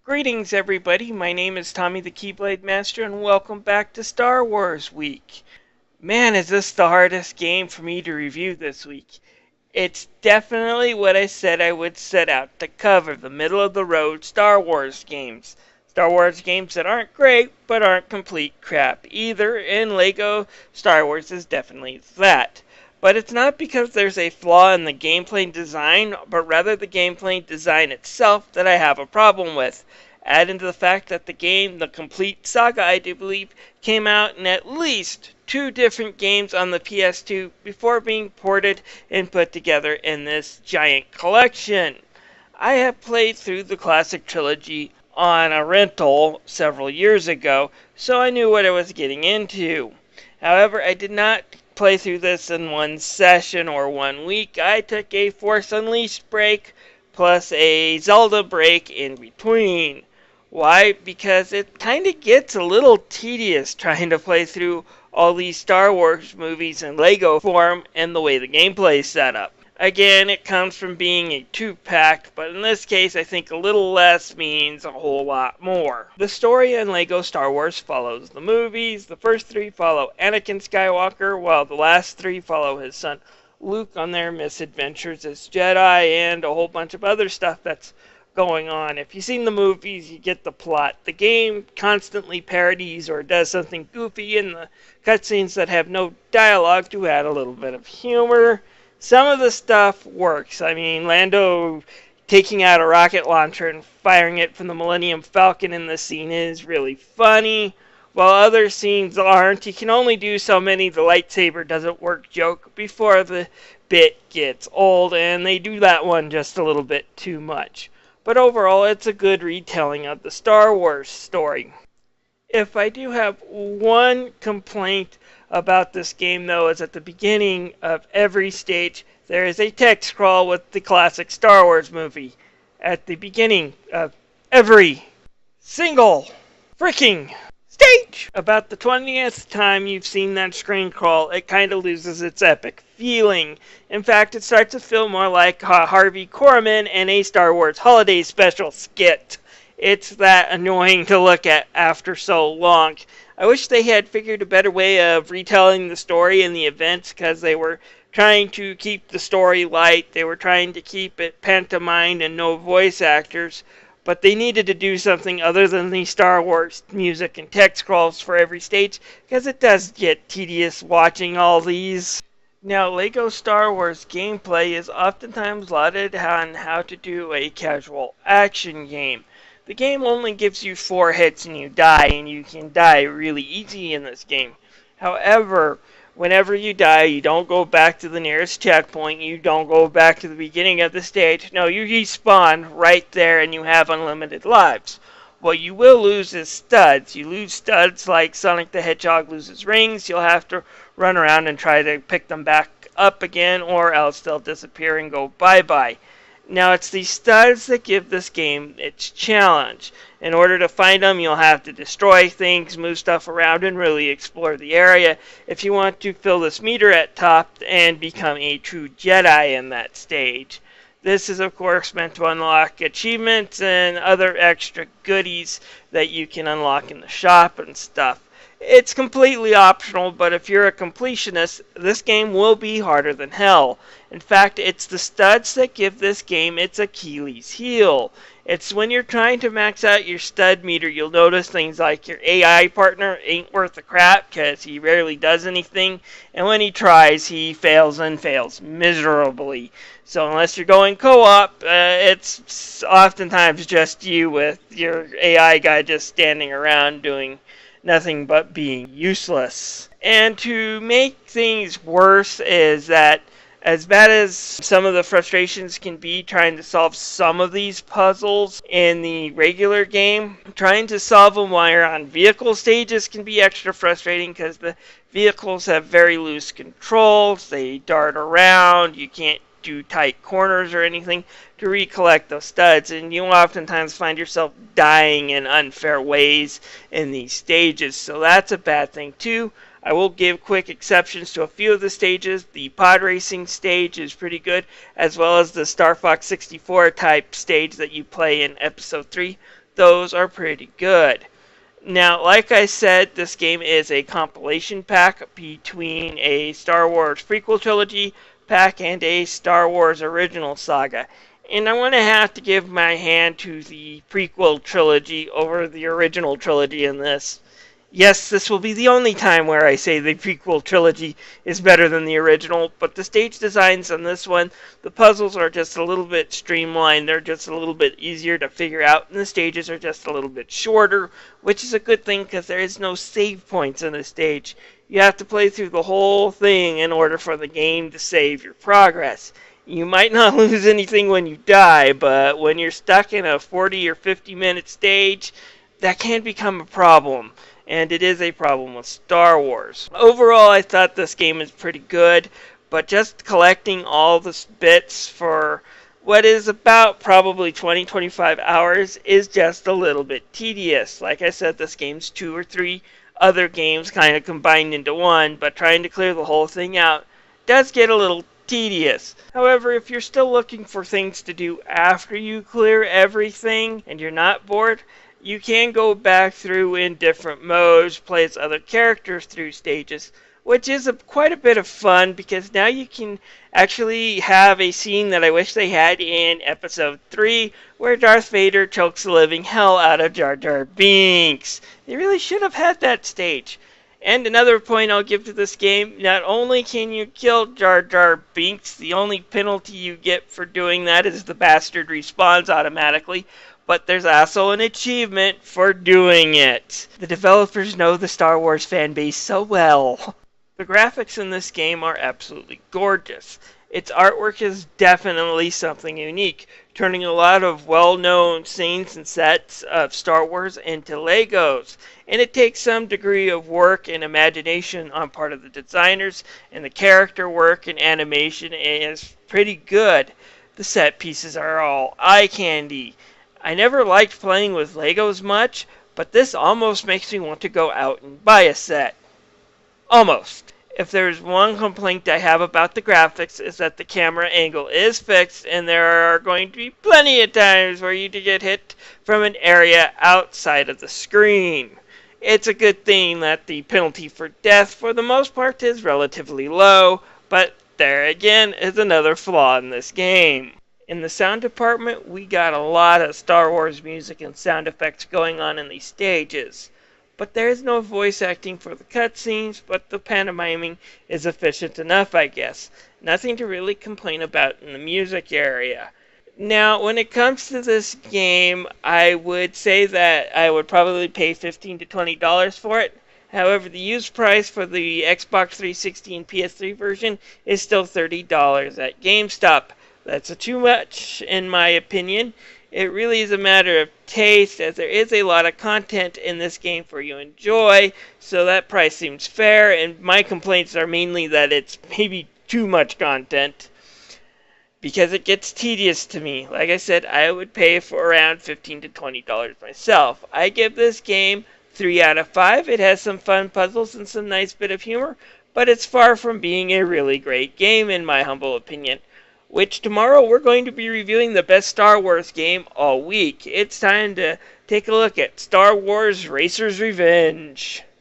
Greetings, everybody. My name is Tommy the Keyblade Master, and welcome back to Star Wars Week. Man, is this the hardest game for me to review this week. It's definitely what I said I would set out to cover, the middle of the road Star Wars games. Star Wars games that aren't great, but aren't complete crap either, and Lego Star Wars is definitely that. But it's not because there's a flaw in the gameplay design, but rather the gameplay design itself that I have a problem with. Add into the fact that the game, the complete saga, I do believe, came out in at least two different games on the PS2 before being ported and put together in this giant collection. I have played through the classic trilogy on a rental several years ago, so I knew what I was getting into. However, I did not play through this in one session or 1 week. I took a Force Unleashed break plus a Zelda break in between. Why? Because it kind of gets a little tedious trying to play through all these Star Wars movies in Lego form and the way the gameplay is set up. Again, it comes from being a two-pack, but in this case, I think a little less means a whole lot more. The story in Lego Star Wars follows the movies. The first three follow Anakin Skywalker, while the last three follow his son Luke on their misadventures as Jedi and a whole bunch of other stuff that's going on. If you've seen the movies, you get the plot. The game constantly parodies or does something goofy in the cutscenes that have no dialogue to add a little bit of humor. Some of the stuff works. I mean, Lando taking out a rocket launcher and firing it from the Millennium Falcon in the scene is really funny. While other scenes aren't, you can only do so many the lightsaber doesn't work joke before the bit gets old, and they do that one just a little bit too much. But overall, it's a good retelling of the Star Wars story. If I do have one complaint about this game, though, is at the beginning of every stage, there is a text scroll with the classic Star Wars movie. At the beginning of every single freaking stage! About the 20th time you've seen that screen crawl, it kind of loses its epic feeling. In fact, it starts to feel more like Harvey Korman in a Star Wars holiday special skit. It's that annoying to look at after so long. I wish they had figured a better way of retelling the story and the events, because they were trying to keep the story light. They were trying to keep it pantomime and no voice actors. But they needed to do something other than the Star Wars music and text scrolls for every stage, because it does get tedious watching all these. Now, Lego Star Wars gameplay is oftentimes lauded on how to do a casual action game. The game only gives you 4 hits and you die, and you can die really easy in this game. However, whenever you die, you don't go back to the nearest checkpoint, you don't go back to the beginning of the stage. No, you respawn right there and you have unlimited lives. What you will lose is studs. You lose studs like Sonic the Hedgehog loses rings. You'll have to run around and try to pick them back up again, or else they'll disappear and go bye-bye. Now, it's these studs that give this game its challenge. In order to find them, you'll have to destroy things, move stuff around, and really explore the area if you want to fill this meter at top and become a true Jedi in that stage. This is, of course, meant to unlock achievements and other extra goodies that you can unlock in the shop and stuff. It's completely optional, but if you're a completionist, this game will be harder than hell. In fact, it's the studs that give this game its Achilles heel. It's when you're trying to max out your stud meter, you'll notice things like your AI partner ain't worth a crap because he rarely does anything, and when he tries, he fails and fails miserably. So unless you're going co-op, it's oftentimes just you with your AI guy just standing around doing nothing but being useless. And to make things worse is that as bad as some of the frustrations can be trying to solve some of these puzzles in the regular game, trying to solve them while you're on vehicle stages can be extra frustrating because the vehicles have very loose controls, they dart around, you can't do tight corners or anything to recollect those studs, and you oftentimes find yourself dying in unfair ways in these stages, so that's a bad thing too. I will give quick exceptions to a few of the stages. The pod racing stage is pretty good, as well as the Star Fox 64 type stage that you play in episode 3. those are pretty good. Now, like I said, this game is a compilation pack between a Star Wars prequel trilogy pack and a Star Wars original saga. And I want to have to give my hand to the prequel trilogy over the original trilogy in this. Yes, this will be the only time where I say the prequel trilogy is better than the original, but the stage designs on this one, the puzzles are just a little bit streamlined, they're just a little bit easier to figure out, and the stages are just a little bit shorter, which is a good thing because there is no save points in the stage. You have to play through the whole thing in order for the game to save your progress. You might not lose anything when you die, but when you're stuck in a 40 or 50 minute stage, that can become a problem. And it is a problem with Star Wars. Overall, I thought this game is pretty good, but just collecting all the bits for what is about probably 20-25 hours is just a little bit tedious. Like I said, this game's 2 or 3 other games kind of combined into one, but trying to clear the whole thing out does get a little tedious. However, if you're still looking for things to do after you clear everything and you're not bored, you can go back through in different modes, play as other characters through stages, which is quite a bit of fun because now you can actually have a scene that I wish they had in episode 3 where Darth Vader chokes the living hell out of Jar Jar Binks. They really should have had that stage. And another point I'll give to this game, not only can you kill Jar Jar Binks, the only penalty you get for doing that is the bastard respawns automatically, but there's also an achievement for doing it. The developers know the Star Wars fan base so well. The graphics in this game are absolutely gorgeous. Its artwork is definitely something unique, turning a lot of well-known scenes and sets of Star Wars into Legos. And it takes some degree of work and imagination on part of the designers, and the character work and animation is pretty good. The set pieces are all eye candy. I never liked playing with Legos much, but this almost makes me want to go out and buy a set. Almost. If there's one complaint I have about the graphics is that the camera angle is fixed and there are going to be plenty of times where you get hit from an area outside of the screen. It's a good thing that the penalty for death for the most part is relatively low, but there again is another flaw in this game. In the sound department, we got a lot of Star Wars music and sound effects going on in these stages. But there is no voice acting for the cutscenes, but the pantomiming is efficient enough, I guess. Nothing to really complain about in the music area. Now, when it comes to this game, I would say that I would probably pay $15 to $20 for it. However, the used price for the Xbox 360 and PS3 version is still $30 at GameStop. That's too much, in my opinion. It really is a matter of taste, as there is a lot of content in this game for you to enjoy, so that price seems fair, and my complaints are mainly that it's maybe too much content, because it gets tedious to me. Like I said, I would pay for around $15 to $20 myself. I give this game 3 out of 5. It has some fun puzzles and some nice bit of humor, but it's far from being a really great game, in my humble opinion. Which tomorrow we're going to be reviewing the best Star Wars game all week. It's time to take a look at Star Wars Racer's Revenge.